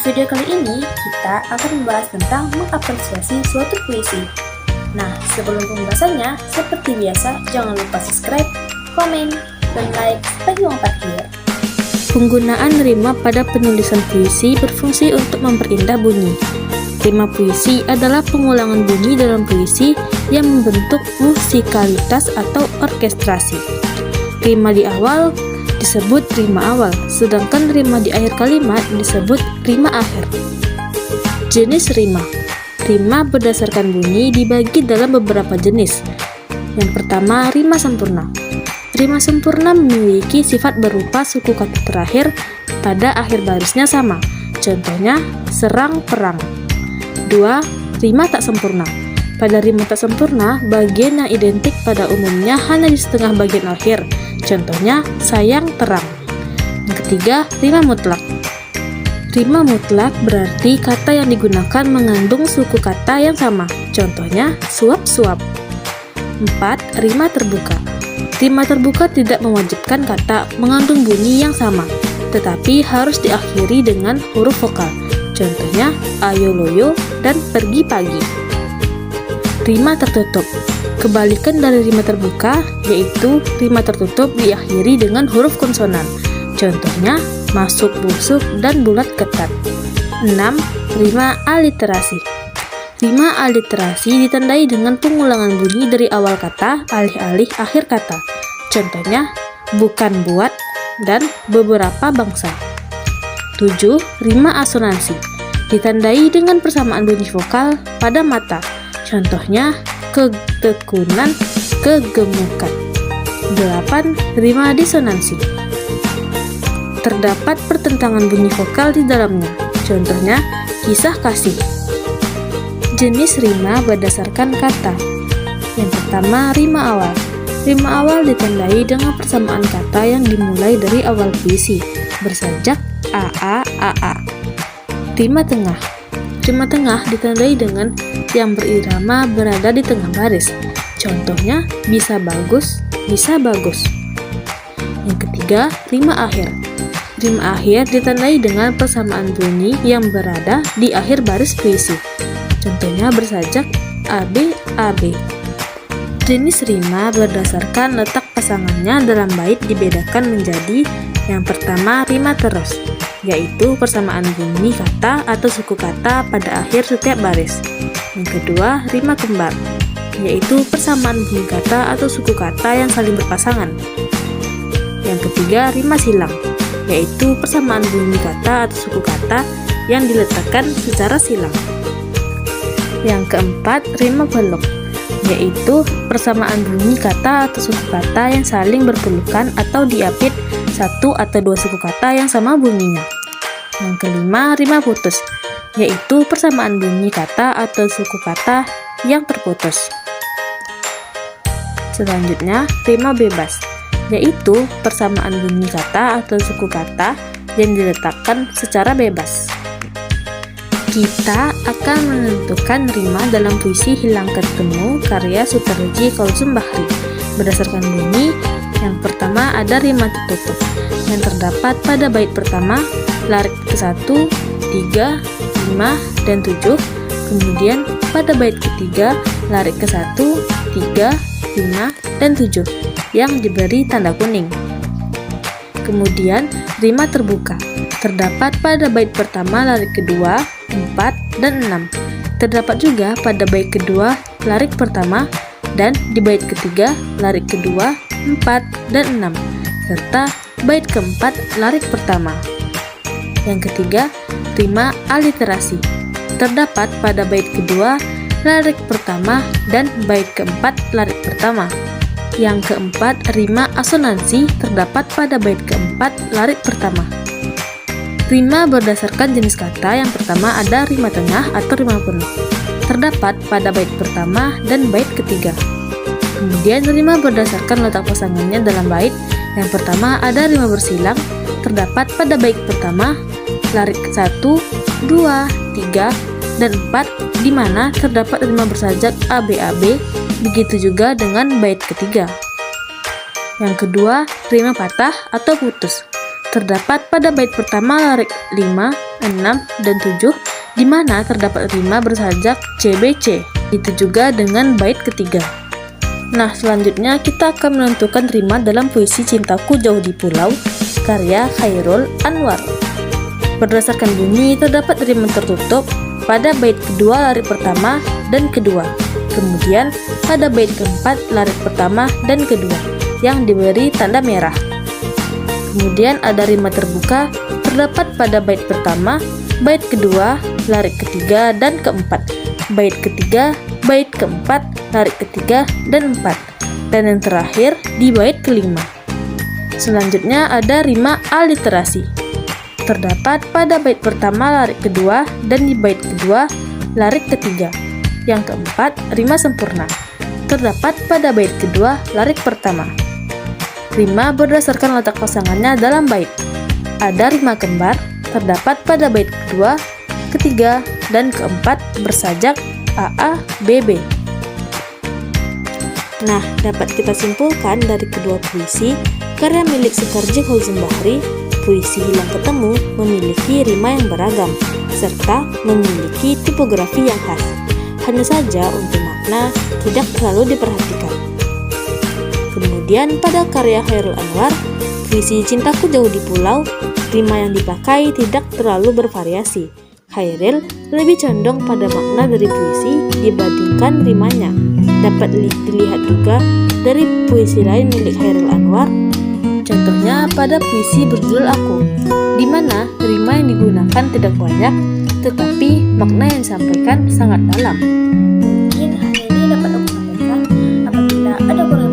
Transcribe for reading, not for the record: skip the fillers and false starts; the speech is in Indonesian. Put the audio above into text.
video kali ini, kita akan membahas tentang mengapresiasi suatu puisi. Nah, sebelum pembahasannya, seperti biasa, jangan lupa subscribe, komen, dan like bagi yang parkir. Penggunaan rima pada penulisan puisi berfungsi untuk memperindah bunyi. Rima puisi adalah pengulangan bunyi dalam puisi yang membentuk musikalitas atau orkestrasi. Rima di awal disebut rima awal, sedangkan rima di akhir kalimat disebut rima akhir. Jenis rima. Rima berdasarkan bunyi dibagi dalam beberapa jenis. Yang pertama, rima sempurna. Rima sempurna memiliki sifat berupa suku kata terakhir pada akhir barisnya sama. Contohnya, serang, perang. 2. Rima tak sempurna. Pada rima tak sempurna, bagian yang identik pada umumnya hanya di setengah bagian akhir. Contohnya, sayang, terang. Yang ketiga, rima mutlak. Rima mutlak berarti kata yang digunakan mengandung suku kata yang sama. Contohnya, suap-suap. 4. Rima terbuka. Rima terbuka tidak mewajibkan kata mengandung bunyi yang sama, tetapi harus diakhiri dengan huruf vokal. Contohnya, ayo loyo dan pergi pagi. Rima tertutup. Kebalikan dari rima terbuka, yaitu rima tertutup diakhiri dengan huruf konsonan. Contohnya, masuk busuk dan bulat ketat. 6. Rima aliterasi. Rima aliterasi ditandai dengan pengulangan bunyi dari awal kata, alih-alih akhir kata. Contohnya, bukan buat dan beberapa bangsa. 7. Rima asonansi. Ditandai dengan persamaan bunyi vokal pada mata. Contohnya, ketekunan, kegemukan. 8. Rima disonansi. Terdapat pertentangan bunyi vokal di dalamnya. Contohnya, kisah kasih. Jenis rima berdasarkan kata. Yang pertama, rima awal. Rima awal ditandai dengan persamaan kata yang dimulai dari awal puisi, bersajak AA. Rima tengah. Rima tengah ditandai dengan yang berirama berada di tengah baris. Contohnya, bisa bagus, bisa bagus. Yang ketiga, rima akhir. Rima akhir ditandai dengan persamaan bunyi yang berada di akhir baris puisi. Contohnya, bersajak AB. Jenis rima berdasarkan letak pasangannya dalam bait dibedakan menjadi yang pertama, rima terus, yaitu persamaan bunyi kata atau suku kata pada akhir setiap baris. Yang kedua, rima kembar, yaitu persamaan bunyi kata atau suku kata yang saling berpasangan. Yang ketiga, rima silang, yaitu persamaan bunyi kata atau suku kata yang diletakkan secara silang. Yang keempat, rima peluk, yaitu persamaan bunyi kata atau suku kata yang saling berpelukan atau diapit satu atau dua suku kata yang sama bunyinya. Yang kelima, rima putus, yaitu persamaan bunyi kata atau suku kata yang terputus. Selanjutnya, rima bebas, yaitu persamaan bunyi kata atau suku kata yang diletakkan secara bebas. Kita akan menentukan rima dalam puisi Hilang Ketemu karya Sutarji Kulsum Bahri. Berdasarkan bunyi, yang pertama ada rima tertutup yang terdapat pada bait pertama, larik ke-1, 3, 5, dan 7. Kemudian pada bait ketiga, larik ke-1, 3, 5, dan 7 yang diberi tanda kuning. Kemudian rima terbuka terdapat pada bait pertama, larik kedua, 4, dan 6. Terdapat juga pada bait kedua, larik pertama, dan di bait ketiga, larik kedua, 4, dan 6, serta bait keempat, larik pertama. Yang ketiga, rima aliterasi. Terdapat pada bait kedua, larik pertama, dan bait keempat, larik pertama. Yang keempat, rima asonansi terdapat pada bait keempat, larik pertama. Rima berdasarkan jenis kata. Yang pertama ada rima tengah atau rima penuh. Terdapat pada bait pertama dan bait ketiga. Kemudian rima berdasarkan letak pasangannya dalam bait. Yang pertama ada rima bersilang. Terdapat pada bait pertama, larik 1, 2, 3, dan 4, di mana terdapat rima bersajak ABAB. Begitu juga dengan bait ketiga. Yang kedua, rima patah atau putus. Terdapat pada bait pertama larik 5, 6, dan 7, di mana terdapat rima bersajak CBC. Itu juga dengan bait ketiga. Nah, selanjutnya kita akan menentukan rima dalam puisi Cintaku Jauh di Pulau, karya Chairul Anwar. Berdasarkan bunyi, terdapat rima tertutup pada bait kedua larik pertama dan kedua. Kemudian pada bait keempat larik pertama dan kedua yang diberi tanda merah. Kemudian ada rima terbuka terdapat pada bait pertama, bait kedua, larik ketiga dan keempat, bait ketiga, bait keempat, larik ketiga dan empat, dan yang terakhir di bait kelima. Selanjutnya ada rima aliterasi. Terdapat pada bait pertama larik kedua dan di bait kedua larik ketiga. Yang keempat, rima sempurna. Terdapat pada bait kedua larik pertama. Rima berdasarkan letak pasangannya dalam bait. Ada rima kembar, terdapat pada bait kedua, ketiga, dan keempat bersajak AA, BB. Nah, dapat kita simpulkan dari kedua puisi, karya milik Soekarji Khauzan Bahri, puisi Hilang Ketemu memiliki rima yang beragam, serta memiliki tipografi yang khas. Hanya saja untuk makna tidak terlalu diperhatikan. Kemudian pada karya Chairul Anwar, puisi Cintaku Jauh di Pulau, rima yang dipakai tidak terlalu bervariasi. Chairil lebih condong pada makna dari puisi dibandingkan rimanya. Dapat dilihat juga dari puisi lain milik Chairul Anwar, contohnya pada puisi berjudul Aku, di mana rima yang digunakan tidak banyak, tetapi makna yang disampaikan sangat dalam. Mungkin hanya ini dapat aku sampaikan. Apabila ada kurang